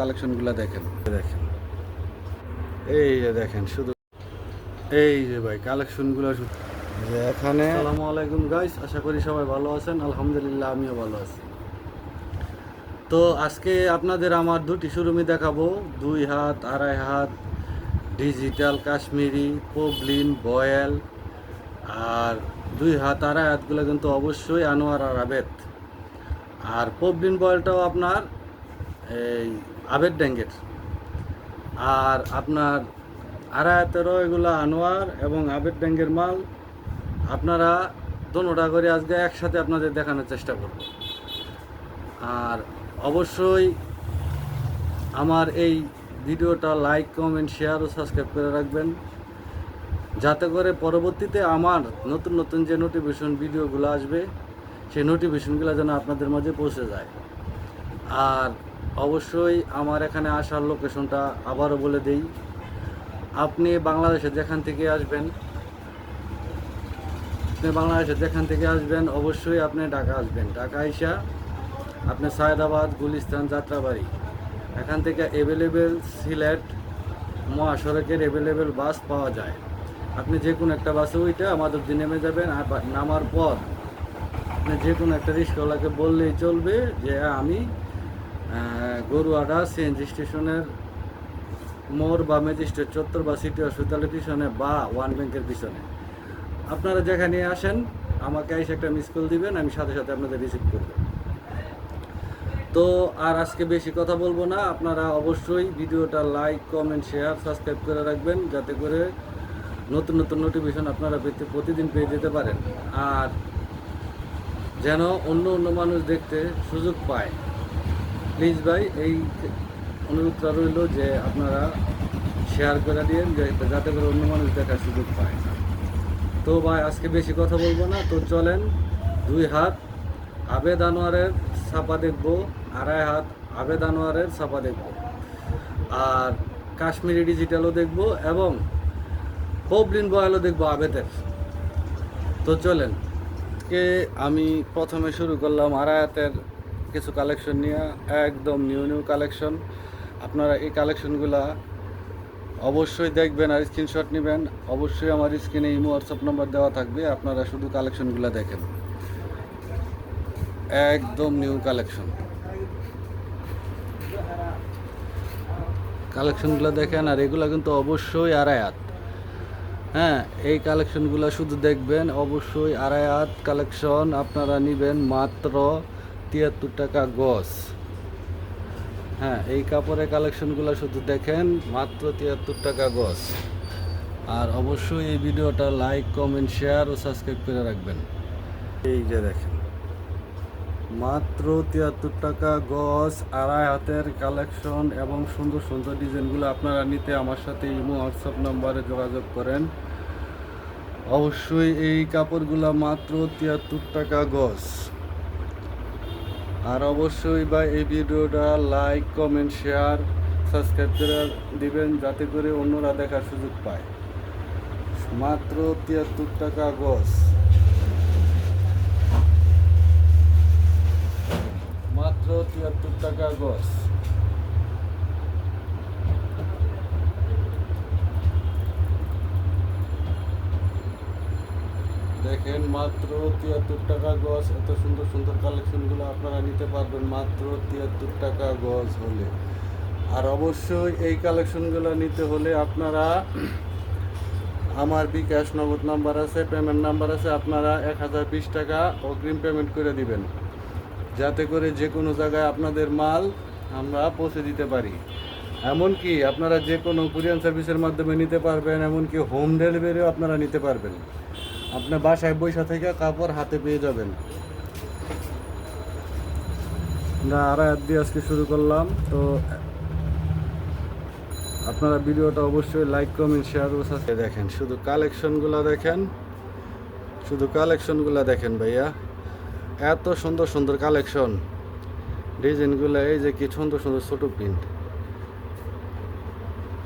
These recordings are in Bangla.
কালেকশনগুলো দেখেন দেখেন এই যে দেখেন শুধু এই যে ভাই কালেকশনগুলো শুধু এখানে। আসসালামু আলাইকুম গাইস, আশা করি সবাই ভালো আছেন। আলহামদুলিল্লাহ আমিও ভালো আছি। তো আজকে আপনাদের আমার দুটি শোরুমই দেখাবো, 2 হাত, 2.5 হাত, ডিজিটাল কাশ্মীরি, পবলিন, বয়েল। আর 2 হাত 2.5 হাতগুলো কিন্তু অবশ্যই আনোয়ার আর আবেদ। আর পবলিন বয়েলটাও আপনার এই আবেদ ড্যাঙ্গের। আর আপনার 2.5 হাতেরও এগুলো আনোয়ার এবং আবেদ ড্যাঙ্গের মাল। আপনারা দোনোটা করে আজকে একসাথে আপনাদের দেখানোর চেষ্টা করব। আর অবশ্যই আমার এই ভিডিওটা লাইক, কমেন্ট, শেয়ার ও সাবস্ক্রাইব করে রাখবেন, যাতে করে পরবর্তীতে আমার নতুন নতুন যে নোটিফিকেশন ভিডিওগুলো আসবে সেই নোটিফিকেশনগুলো যেন আপনাদের মাঝে পৌঁছে যায়। আর অবশ্যই আমার এখানে আসার লোকেশনটা আবারও বলে দেই। আপনি বাংলাদেশে যেখান থেকে আসবেন অবশ্যই আপনি ঢাকা আসবেন। ঢাকা আইসা আপনি সায়দাবাদ, গুলিস্তান, যাত্রাবাড়ি, এখান থেকে অ্যাভেলেবেল সিলেট মহাসড়কের অ্যাভেলেবেল বাস পাওয়া যায়। আপনি যে কোনো একটা বাসে উঠে আমাদের দিয়ে নেমে যাবেন। আর নামার পর আপনি যে কোনো একটা রিক্সাওয়ালাকে বললেই চলবে যে আমি গরুয়াড়া সিএনজি স্টেশনের মোড় বা ম্যাজিস্ট্রেট চত্বর বা সিটি হসপিটালের পিছনে বা ওয়ান ব্যাংকের পিছনে। আপনারা যেখানে আসেন আমাকে এসে একটা মিস কল দিবেন, আমি সাথে সাথে আপনাদের রিসিভ করব। তো আর আজকে বেশি কথা বলবো না, আপনারা অবশ্যই ভিডিওটা লাইক, কমেন্ট, শেয়ার, সাবস্ক্রাইব করে রাখবেন, যাতে করে নতুন নতুন নোটিফিকেশন আপনারা প্রতিদিন পেয়ে যেতে পারেন। আর যেন অন্য অন্য মানুষ দেখতে সুযোগ পায়। প্লিজ ভাই, এই অনুরোধটা রইল যে আপনারা শেয়ার করে দিন, যাতে করে অন্য মানুষ দেখার সুযোগ পায়। তো ভাই আজকে বেশি কথা বলবো না, তো চলেন 2 হাত আবেদ আনোয়ারের ছাপা দেখবো, 2.5 হাত আবেদ আনোয়ারের ছাপা দেখবো, আর কাশ্মীরি ডিজিটালও দেখবো এবং পবলিন বয়েলও দেখবো আবেদের। তো চলেন, আজকে আমি প্রথমে শুরু করলাম 2.5 হাতের কিছু কালেকশন নিয়ে, একদম নিউ নিউ কালেকশন। আপনারা এই কালেকশনগুলা অবশ্যই দেখবেন আর স্ক্রিনশট নেবেন। অবশ্যই আমার স্ক্রিনে ইমো হোয়াটসঅ্যাপ নাম্বার দেওয়া থাকবে, আপনারা শুধু কালেকশনগুলো দেখেন, একদম নিউ কালেকশনগুলো দেখেন। আর এগুলো কিন্তু অবশ্যই 2.5 হাত। হ্যাঁ, এই কালেকশনগুলো শুধু দেখবেন, অবশ্যই 2.5 হাত কালেকশন আপনারা নেবেন মাত্র 73 টাকা গজ। হ্যাঁ, এই কাপড়ের কালেকশনগুলো শুধু দেখেন, মাত্র 73 টাকা গজ। আর অবশ্যই এই ভিডিওটা লাইক, কমেন্ট, শেয়ার ও সাবস্ক্রাইব করে রাখবেন। এই যে দেখেন, মাত্র 73 টাকা গজ 2.5 হাতের কালেকশন এবং সুন্দর সুন্দর ডিজাইনগুলো আপনারা নিতে আমার সাথে ইমো হোয়াটসঅ্যাপ নাম্বারে যোগাযোগ করেন। অবশ্যই এই কাপড়গুলো মাত্র 73 টাকা গজ। আর অবশ্যই বা এই ভিডিওটা লাইক, কমেন্ট, শেয়ার, সাবস্ক্রাইব করে দিবেন, যাতে করে অন্যরা দেখার সুযোগ পায়। মাত্র 73 টাকা গজ, মাত্র 73 টাকা গজ। দেখেন, মাত্র 73 টাকা গজ। এত সুন্দর সুন্দর কালেকশনগুলো আপনারা নিতে পারবেন মাত্র 73 টাকা গজ হলে। আর অবশ্যই এই কালেকশনগুলো নিতে হলে আপনারা আমার বিকাশ নগদ নাম্বার আছে, পেমেন্ট নাম্বার আছে, আপনারা 1020 টাকা অগ্রিম পেমেন্ট করে দিবেন, যাতে করে যে কোনো জায়গায় আপনাদের মাল আমরা পৌঁছে দিতে পারি। এমনকি আপনারা যে কোনো কুরিয়ার সার্ভিসের মাধ্যমে নিতে পারবেন, এমনকি হোম ডেলিভারিও আপনারা নিতে পারবেন। আপনার বাসায় বৈশা থেকে কাপড় হাতে পেয়ে যাবেন। আমরা 2.5 হাত দিয়ে আজকে শুরু করলাম। তো আপনারা ভিডিওটা অবশ্যই লাইক, কমেন্ট, শেয়ার ও সাবস্ক্রাইব। দেখেন, শুধু কালেকশনগুলো দেখেন, শুধু কালেকশনগুলো দেখেন ভাইয়া, এত সুন্দর সুন্দর কালেকশন, ডিজাইনগুলো এই যে কি সুন্দর সুন্দর ছোটো প্রিন্ট,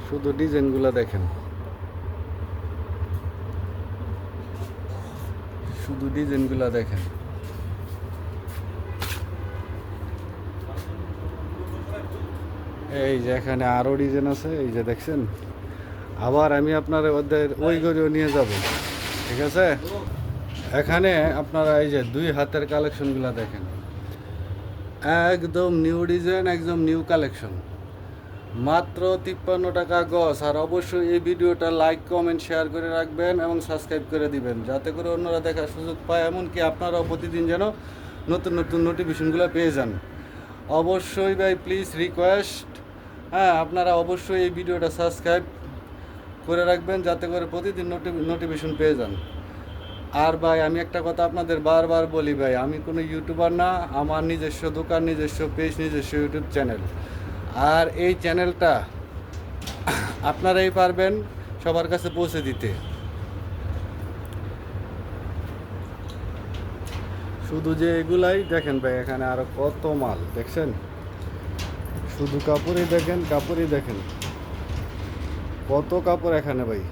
শুধু ডিজাইনগুলো দেখেন, শুধু ডিজাইনগুলো দেখেন। এই যে এখানে আরও ডিজাইন আছে, এই যে দেখছেন। আবার আমি আপনার ওদের ওই ঘরেও নিয়ে যাব, ঠিক আছে। এখানে আপনারা এই যে 2 হাতের কালেকশনগুলো দেখেন, একদম নিউ ডিজাইন, একদম নিউ কালেকশন, মাত্র 53 টাকা গজ। আর অবশ্যই এই ভিডিওটা লাইক কমেন্ট শেয়ার করে রাখবেন এবং সাবস্ক্রাইব করে দিবেন, যাতে করে অন্যরা দেখার সুযোগ পায়, এমনকি আপনারাও প্রতিদিন যেন নতুন নতুন নোটিফিকেশনগুলো পেয়ে যান। অবশ্যই ভাই প্লিজ রিকোয়েস্ট, হ্যাঁ আপনারা অবশ্যই এই ভিডিওটা সাবস্ক্রাইব করে রাখবেন, যাতে করে প্রতিদিন নোটিফিকেশন পেয়ে যান। আর ভাই আমি একটা কথা আপনাদের বারবার বলি ভাই, আমি কোনো ইউটিউবার না, আমার নিজস্ব দোকান, নিজস্ব পেজ, নিজস্ব ইউটিউব চ্যানেল। আর এই চ্যানেলটা আপনারাই পারবেন সবার কাছে পৌঁছে দিতে। শুধু যে এগুলাই দেখেন ভাই, এখানে আরো কত মাল দেখছেন, শুধু কাপড়ই দেখেন, কাপড়ই দেখেন, কত কাপড় এখানে ভাই।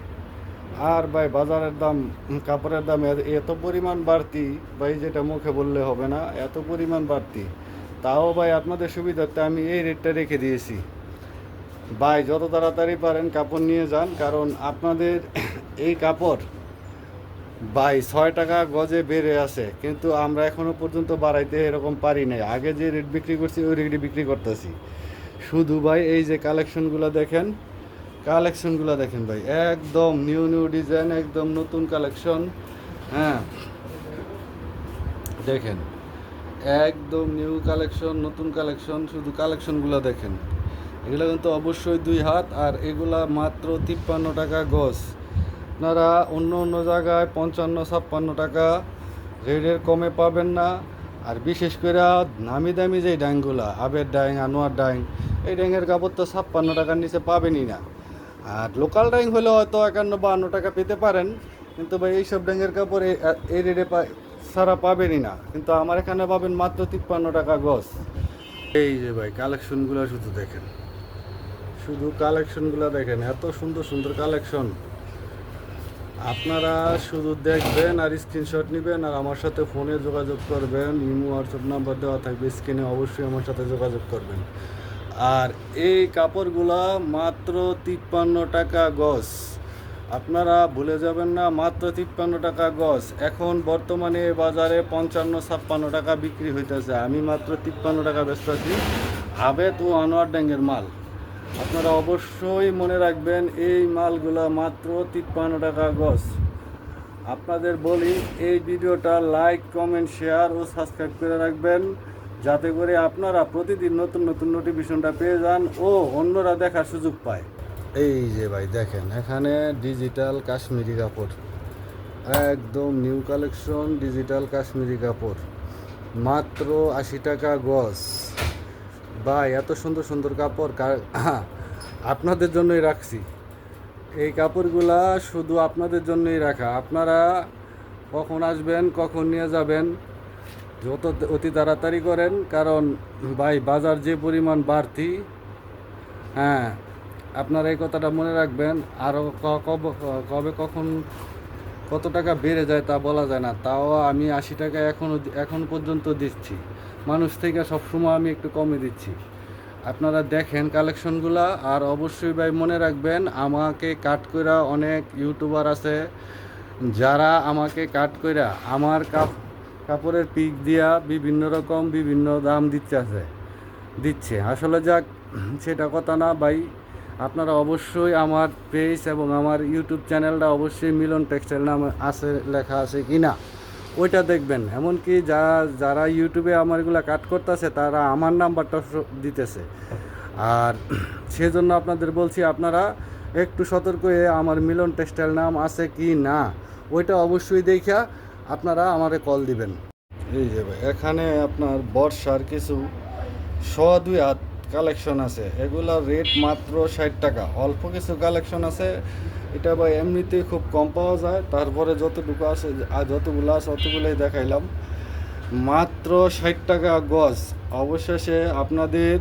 আর ভাই বাজারের দাম, কাপড়ের দাম এত পরিমাণ বাড়তি ভাই, যেটা মুখে বললে হবে না, এত পরিমাণ বাড়তি। তাও ভাই আপনাদের সুবিধার্থে আমি এই রেটটা রেখে দিয়েছি ভাই। যত তাড়াতাড়ি পারেন কাপড় নিয়ে যান, কারণ আপনাদের এই কাপড় ভাই 6 টাকা গজে বেড়ে আছে, কিন্তু আমরা এখনো পর্যন্ত বাড়াইতে এরকম পারি নাই। আগে যে রেট বিক্রি করছি ওই রেটে বিক্রি করতেছি। শুধু ভাই এই যে কালেকশনগুলো দেখেন, কালেকশনগুলো দেখেন ভাই, একদম নিউ নিউ ডিজাইন, একদম নতুন কালেকশন। হ্যাঁ দেখেন, একদম নিউ কালেকশন, নতুন কালেকশন, শুধু কালেকশনগুলো দেখেন। এগুলো কিন্তু অবশ্যই 2 হাত, আর এগুলা মাত্র 53 টাকা গজ। আপনারা অন্য অন্য জায়গায় 55-56 টাকা রেটের কমে পাবেন না। আর বিশেষ করে নামি দামি যে ডাইংগুলা, আবের ডাইং, আনোয়ার ডাইং, এই ডাইংয়ের কাপড় তো 56 টাকার নিচে পাবেনই না। আর লোকাল ডাইং হলে হয়তো 51-52 টাকা পেতে পারেন, কিন্তু ভাই এইসব ডাইংয়ের কাপড় এই রেটে সারা পাবেনই না। কিন্তু আমার এখানে পাবেন মাত্র 53 টাকা গজ। এই যে ভাই কালেকশনগুলো শুধু দেখেন, শুধু কালেকশনগুলো দেখেন, এত সুন্দর সুন্দর কালেকশন। আপনারা শুধু দেখবেন আর স্ক্রিনশট নেবেন, আর আমার সাথে ফোনে যোগাযোগ করবেন। ইমো হোয়াটসঅ্যাপ নাম্বার দেওয়া থাকবে স্ক্রিনে, অবশ্যই আমার সাথে যোগাযোগ করবেন। আর এই কাপড়গুলা মাত্র 53 টাকা গজ। আপনারা ভুলে যাবেন না, মাত্র 53 টাকা গজ। এখন বর্তমানে বাজারে 55-56 টাকা বিক্রি হইতেছে, আমি মাত্র 53 টাকা ব্যস্ত আছি। আবেদ ও আনোয়ার ড্যাঙ্গের মাল। আপনারা অবশ্যই মনে রাখবেন, এই মালগুলা মাত্র 53 টাকা গজ। আপনাদের বলি এই ভিডিওটা লাইক কমেন্ট শেয়ার ও সাবস্ক্রাইব করে রাখবেন, যাতে করে আপনারা প্রতিদিন নতুন নতুন নোটিফিকেশনটা পেয়ে যান ও অন্যরা দেখার সুযোগ পায়। এই যে ভাই দেখেন, এখানে ডিজিটাল কাশ্মীরি কাপড়, একদম নিউ কালেকশন, ডিজিটাল কাশ্মীরি কাপড়, মাত্র 80 টাকা গজ। ভাই এত সুন্দর সুন্দর কাপড় আপনাদের জন্যই রাখছি। এই কাপড়গুলা শুধু আপনাদের জন্যই রাখা। আপনারা কখন আসবেন, কখন নিয়ে যাবেন, যত অতি তাড়াতাড়ি করেন, কারণ ভাই বাজার যে পরিমাণ বাড়তি। হ্যাঁ আপনারা এই কথাটা মনে রাখবেন। আরও কবে কখন কত টাকা বেড়ে যায় তা বলা যায় না। তাও আমি 80 টাকা এখন পর্যন্ত দিচ্ছি, মানুষ থেকে সবসময় আমি একটু কমে দিচ্ছি। আপনারা দেখেন কালেকশনগুলা। আর অবশ্যই ভাই মনে রাখবেন, আমাকে কাট কইরা অনেক ইউটিউবার আছে যারা আমাকে কাট কইরা আমার কাপড়ের পিক দিয়া বিভিন্ন রকম বিভিন্ন দাম দিচ্ছে। আসলে যাক সেটা কথা না ভাই, আপনারা অবশ্যই আমার পেজ এবং আমার ইউটিউব চ্যানেলটা অবশ্যই মিলন টেক্সটাইল নাম আছে, লেখা আছে কি না ওইটা দেখবেন। এমনকি যারা ইউটিউবে আমার এগুলো কাট করতেছে তারা আমার নাম্বারটা দিতেছে। আর সেজন্য আপনাদের বলছি, আপনারা একটু সতর্ক হয়ে আমার মিলন টেক্সটাইল নাম আছে কি না ওইটা অবশ্যই দেখা আপনারা আমারে কল দিবেন। এই যে ভাই এখানে আপনার বর্ষার কিছু 102 হাত কালেকশন আছে, এগুলা রেট মাত্র 60 টাকা। অল্প কিছু কালেকশন আছে, এটা ভাই এমনিতেই খুব কম পাওয়া যায়। তারপরে যতটুকু আছে আর যতগুলো আছে অতগুলোই দেখাইলাম, মাত্র 60 টাকা গজ। অবশেষে আপনাদের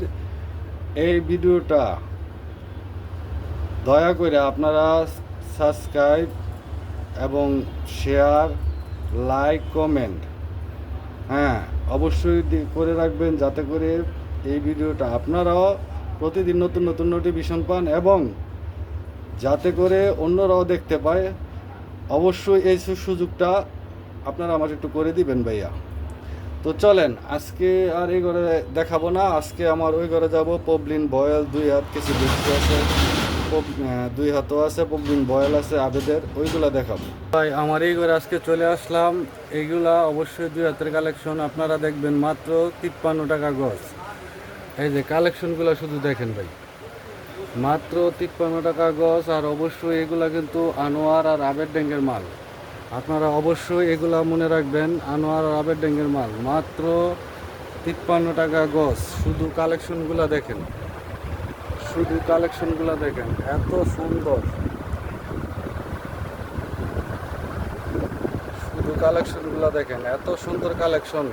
এই ভিডিওটা দয়া করে আপনারা সাবস্ক্রাইব এবং শেয়ার, লাইক, কমেন্ট হ্যাঁ অবশ্যই করে রাখবেন, যাতে করে এই ভিডিওটা আপনারাও প্রতিদিন নতুন নতুন নোটিফিকেশন পান এবং যাতে করে অন্যরাও দেখতে পায়, অবশ্যই এই সুযোগটা আপনারা আমার একটু করে দিবেন ভাইয়া। তো চলেন, আজকে আর এই ঘরে দেখাবো না, আজকে আমার ওই ঘরে যাব। পবলিন বয়েল 2 হাত কিছু দেখতে আছে, 2 হাতও আছে, পবলিন বয়েল আছে আবেদের, ওইগুলা দেখাবো ভাই। আমার এই ঘরে আজকে চলে আসলাম, এইগুলা অবশ্যই 2 হাতের কালেকশন। আপনারা দেখবেন মাত্র 53 টাকা গজ। এই যে কালেকশনগুলো শুধু দেখেন ভাই, মাত্র 53 টাকা গজ। আর অবশ্যই এগুলা কিন্তু আনোয়ার আর আবেদ ড্যাঙ্গের মাল। আপনারা অবশ্যই এগুলা মনে রাখবেন, আনোয়ার আর আবেদ ড্যাঙ্গের মাল, মাত্র 53 টাকা গজ। শুধু কালেকশনগুলো দেখেন, শুধু কালেকশনগুলো দেখেন, এত সুন্দর। শুধু কালেকশনগুলো দেখেন, এত সুন্দর কালেকশন।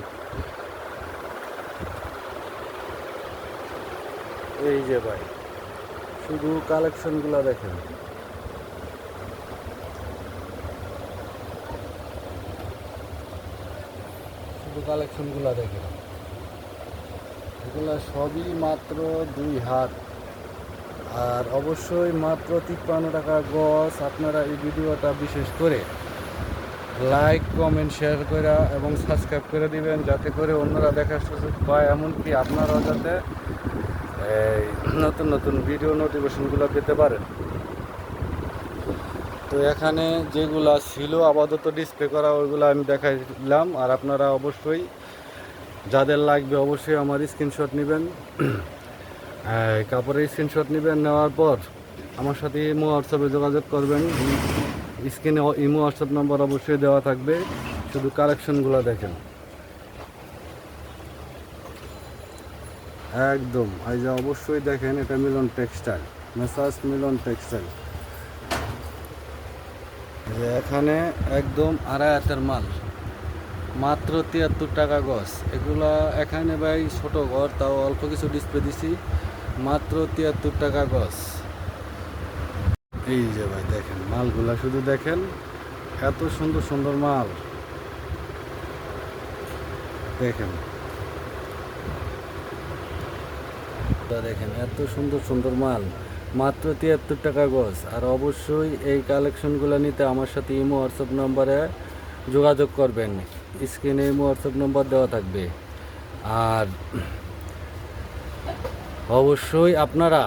এই যে ভাই, শুধু কালেকশনগুলো দেখেন, শুধু কালেকশনগুলো দেখেন। এগুলা সবই মাত্র 2 হাত, আর অবশ্যই মাত্র 53 টাকা গজ। আপনারা এই ভিডিওটা বিশেষ করে লাইক কমেন্ট শেয়ার করে এবং সাবস্ক্রাইব করে দিবেন, যাতে করে অন্যরা দেখার সুযোগ পায়, এমনকি আপনারাও যাতে এই নতুন নতুন ভিডিও নোটিফিকেশনগুলো পেতে পারেন। তো এখানে যেগুলা ছিল আপাতত ডিসপ্লে করা, ওইগুলো আমি দেখাই দিলাম। আর আপনারা অবশ্যই যাদের লাগবে অবশ্যই আমার স্ক্রিনশট নেবেন, কাপড়ের স্ক্রিনশট নেবেন। নেওয়ার পর আমার সাথে ইমো হোয়াটসঅ্যাপে যোগাযোগ করবেন। স্ক্রিনে ইমো হোয়াটসঅ্যাপ নাম্বার অবশ্যই দেওয়া থাকবে। শুধু কালেকশনগুলো দেখেন, একদম। এই যে অবশ্যই দেখেন, এটা মিলন টেক্সটাইল, মেসাজ মিলন টেক্সটাইল। এখানে একদম 2.5 হাতের মাল, মাত্র 73 টাকা গজ। এগুলা এখানে ভাই ছোট ঘর, তাও অল্প কিছু ডিসপ্লে দিছি, মাত্র 73 টাকা গজ। এই যে ভাই দেখেন মালগুলা, শুধু দেখেন, এত সুন্দর সুন্দর মাল দেখেন, দেখেন এত সুন্দর সুন্দর মাল, মাত্র 73 টাকা গজ। আর অবশ্যই এই কালেকশনগুলো নিতে আমার সাথে ইমো হোয়াটসঅ্যাপ নাম্বারে যোগাযোগ করবেন। স্ক্রিনে ইমো হোয়াটসঅ্যাপ নাম্বার দেওয়া থাকবে। আর অবশ্যই আপনারা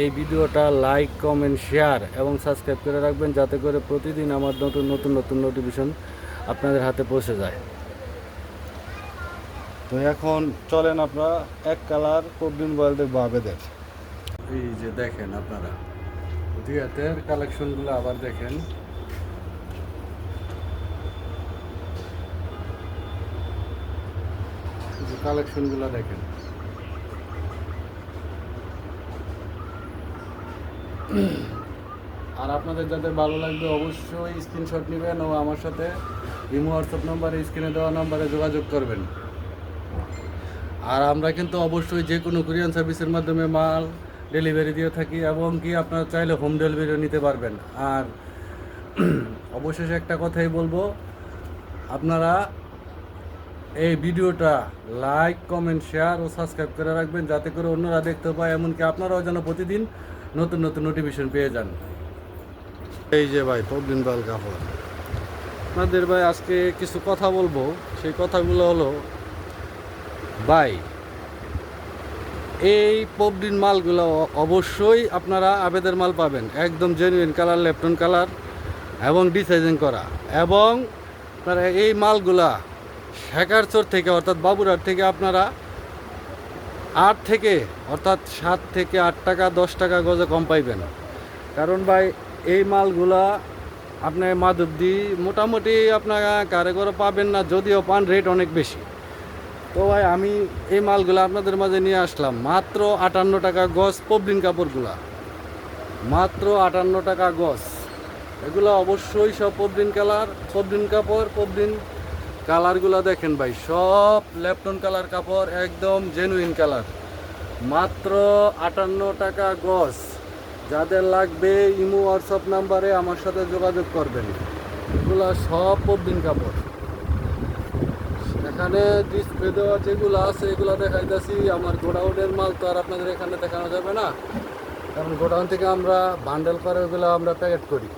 এই ভিডিওটা লাইক কমেন্ট শেয়ার এবং সাবস্ক্রাইব করে রাখবেন, যাতে করে প্রতিদিন আমার নতুন নতুন নতুন নোটিফিকেশন আপনাদের হাতে পৌঁছে যায়। তো এখন চলেন আপনারা এক কালার পবলিন বয়েল দেখবো আবেদের। এই যে দেখেন আপনারা 2 হাতের কালেকশনগুলো আবার দেখেন, কালেকশনগুলো দেখেন। আর আপনাদের যাদের ভালো লাগবে অবশ্যই স্ক্রিনশট নেবেন ও আমার সাথে ইমো হোয়াটসঅ্যাপ নাম্বারে, স্ক্রিনে দেওয়া নাম্বারে যোগাযোগ করবেন। আর আমরা কিন্তু অবশ্যই যে কোনো কুরিয়ার সার্ভিসের মাধ্যমে মাল ডেলিভারি দিয়ে থাকি, এবং কি আপনারা চাইলে হোম ডেলিভারিও নিতে পারবেন। আর অবশেষে একটা কথাই বলবো, আপনারা এই ভিডিওটা লাইক কমেন্ট শেয়ার ও সাবস্ক্রাইব করে রাখবেন, যাতে করে অন্যরা দেখতে পায়, এমনকি আপনারাও যেন প্রতিদিন নতুন নতুন নোটিফিকেশন পেয়ে যান। এই যে ভাই পবলিন বয়েল কাপড়, আপনাদের ভাই আজকে কিছু কথা বলবো। সেই কথাগুলো হলো ভাই, এই পবলিন মালগুলো অবশ্যই আপনারা আবেদের মাল পাবেন, একদম জেনুইন কালার, লেপটন কালার এবং ডিসাইজিং করা। এবং আপনারা এই মালগুলা শেখারচর থেকে অর্থাৎ বাবুরহাট থেকে আপনারা 8 থেকে অর্থাৎ 7 থেকে 8 টাকা 10 টাকা গজে কম পাইবেন। কারণ ভাই এই মালগুলা আপনার মাধবদী মোটামুটি আপনারা কারে করে পাবেন না, যদিও পান রেট অনেক বেশি। তো ভাই আমি এই মালগুলো আপনাদের মাঝে নিয়ে আসলাম, মাত্র 58 টাকা গজ। পবলিন কাপড়গুলা মাত্র 58 টাকা গজ। এগুলো অবশ্যই সব পবলিন কালার, পবলিন কাপড়, পবলিন কালারগুলো দেখেন ভাই, সব লেপটন কালার কাপড়, একদম জেনুইন কালার, মাত্র 58 টাকা গজ। যাদের লাগবে ইমো হোয়াটসঅ্যাপ নাম্বারে আমার সাথে যোগাযোগ করবেন। এগুলো সব পবলিন কাপড়। এখানে ডিসপ্লে দেওয়া যেগুলো আছে এগুলো দেখাইতেছি। আমার গোডাউনের মাল তো আর আপনাদের এখানে দেখানো যাবে না, কারণ গোডাউন থেকে আমরা বান্ডেল করে ওগুলো আমরা প্যাকেট করি।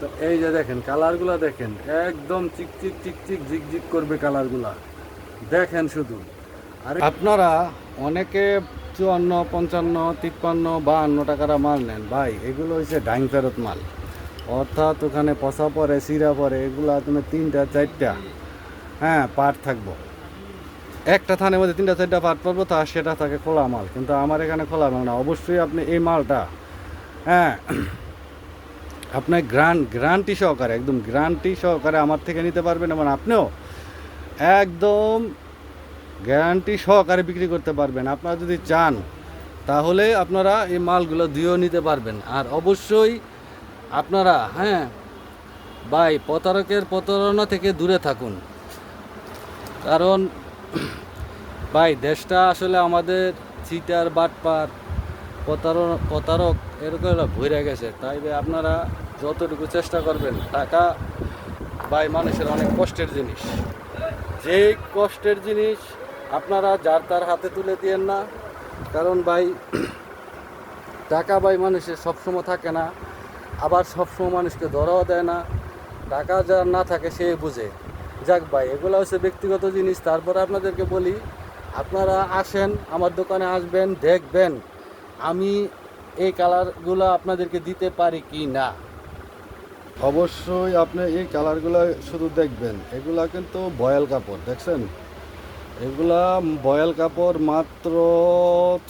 তো এই যে দেখেন কালারগুলো দেখেন, একদম চিকচিক চিকচিক ঝিকঝিক করবে কালারগুলা, দেখেন শুধু। আর আপনারা অনেকে 54, 55, 53, 52 টাকার মাল নেন ভাই, এগুলো হচ্ছে ডাইং ফেরত মাল, অর্থাৎ ওখানে পচা পরে চিরা পরে, এগুলা তুমি 3টা 4টা পার্ট থাকবো, একটা থানের মধ্যে 3টা 4টা পার্ট পাবো, তা সেটা থাকে খোলা মাল। কিন্তু আমার এখানে খোলা মাল না। অবশ্যই আপনি এই মালটা আপনার গ্যারান্টি সহকারে, একদম গ্যারান্টি সহকারে আমার থেকে নিতে পারবেন, এবং আপনিও একদম গ্যারান্টি সহকারে বিক্রি করতে পারবেন। আপনারা যদি চান তাহলে আপনারা এই মালগুলো দিয়েও নিতে পারবেন। আর অবশ্যই আপনারা ভাই প্রতারণা থেকে দূরে থাকুন, কারণ ভাই দেশটা আসলে আমাদের চিটার বাটপার প্রতারক এরকম ভরে গেছে। তাই আপনারা যতটুকু চেষ্টা করবেন, টাকা ভাই মানুষের অনেক কষ্টের জিনিস, যেই কষ্টের জিনিস আপনারা যার তার হাতে তুলে দিয়েন না, কারণ ভাই টাকা ভাই মানুষের সবসময় থাকে না, আবার সবসময় মানুষকে ধরাও দেয় না। টাকা যার না থাকে সে বুঝে। যাক ভাই, এগুলো হচ্ছে ব্যক্তিগত জিনিস। তারপরে আপনাদেরকে বলি, আপনারা আসেন, আমার দোকানে আসবেন, দেখবেন আমি এই কালারগুলো আপনাদেরকে দিতে পারি কি না। অবশ্যই আপনি এই কালারগুলো শুধু দেখবেন, এগুলা কিন্তু বয়েল কাপড়, দেখছেন? এগুলা বয়েল কাপড়, মাত্র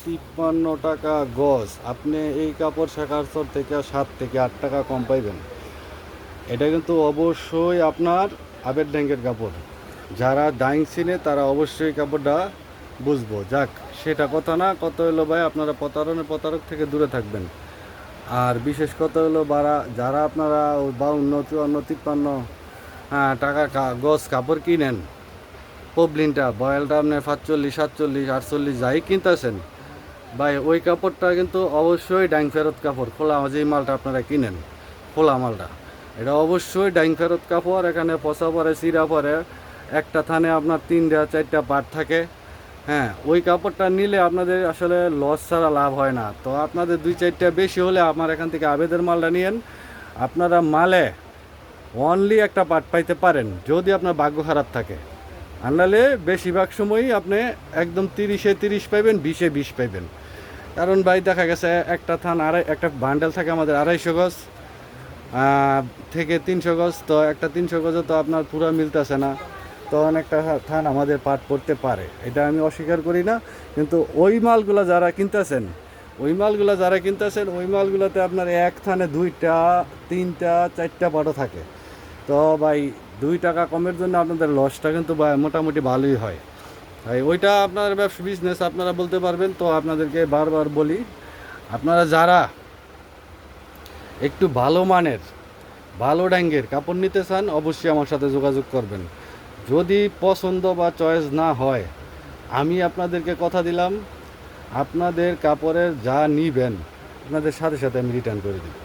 53 টাকা গজ। আপনি এই কাপড় শেখারচর থেকে 7 থেকে 8 টাকা কম পাইবেন। এটা কিন্তু অবশ্যই আপনার আবেদ ড্যাঙ্গের কাপড়। যারা ডাইং চিনে তারা অবশ্যই কাপড়টা বুঝবো। যাক, সেটা কথা না, কত হলো ভাই আপনারা প্রতারক থেকে দূরে থাকবেন। আর বিশেষ কথা হলো যারা আপনারা 52, 54, 53 টাকা গজ কাপড় কিনেন, পবলিনটা বয়েলটা আপনার 45, 47, 48 যাই কিনতেছেন ভাই, ওই কাপড়টা কিন্তু অবশ্যই ডাইং ফেরত কাপড়। খোলা যেই মালটা আপনারা কিনেন, খোলা মালটা, এটা অবশ্যই ডাইং ফেরত কাপড়। এখানে পচা পরে চিরা পরে, একটা থানে আপনার 3টা 4টা পার্ট থাকে। ওই কাপড়টা নিলে আপনাদের আসলে লস ছাড়া লাভ হয় না। তো আপনাদের 2-4টা বেশি হলে আমার এখান থেকে আবেদের মালটা নিয়েন। আপনারা মালে অনলি একটা পার্ট পাইতে পারেন যদি আপনার ভাগ্য খারাপ থাকে, আর নাহলে বেশিরভাগ সময়ই আপনি একদম 30-এ 30 পাইবেন, 20-এ 20 পাইবেন। কারণ ভাই দেখা গেছে একটা থান একটা বান্ডেল থাকে আমাদের 250 গজ থেকে 300 গজ। তো একটা 300 গজে তো আপনার পুরো মিলতেছে না, তো অনেকটা থান আমাদের পাট পড়তে পারে, এটা আমি অস্বীকার করি না। কিন্তু ওই মালগুলো যারা কিনতেছেন, ওই মালগুলোতে আপনার এক থানে 2টা 3টা 4টা পাটও থাকে। তো ভাই 2 টাকা কমের জন্য আপনাদের লসটা কিন্তু মোটামুটি ভালোই হয় ভাই। ওইটা আপনার ব্যবসা বিজনেস, আপনারা বলতে পারবেন। তো আপনাদেরকে বারবার বলি, আপনারা যারা একটু ভালো মানের ভালো ড্যাঙ্গের কাপড় নিতে চান, অবশ্যই আমার সাথে যোগাযোগ করবেন। যদি পছন্দ বা চয়েস না হয়, আমি আপনাদেরকে কথা দিলাম, আপনাদের কাপড়ের যা নিবেন আপনাদের সাথে সাথে আমি রিটার্ন করে দিব।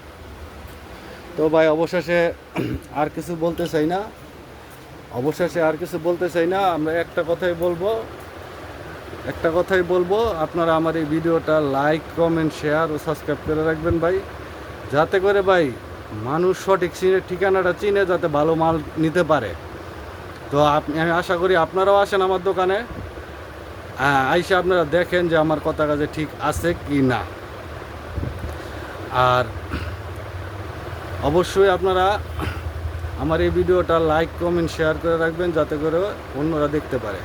তো ভাই অবশেষে আর কিছু বলতে চাই না, আমরা একটা কথাই বলবো, আপনারা আমার এই ভিডিওটা লাইক, কমেন্ট, শেয়ার ও সাবস্ক্রাইব করে রাখবেন ভাই, যাতে করে ভাই মানুষ সঠিক ঠিকানাটা চিনে যাতে ভালো মাল নিতে পারে। তো আমি আশা করি আপনারাও আসেন আমার দোকানে, আইসা আপনারা দেখেন যে আমার কথা কাজে ঠিক আছে কি না। আর অবশ্যই আপনারা আমার এই ভিডিওটা লাইক, কমেন্ট, শেয়ার করে রাখবেন, যাতে করে অন্যরা দেখতে পারে।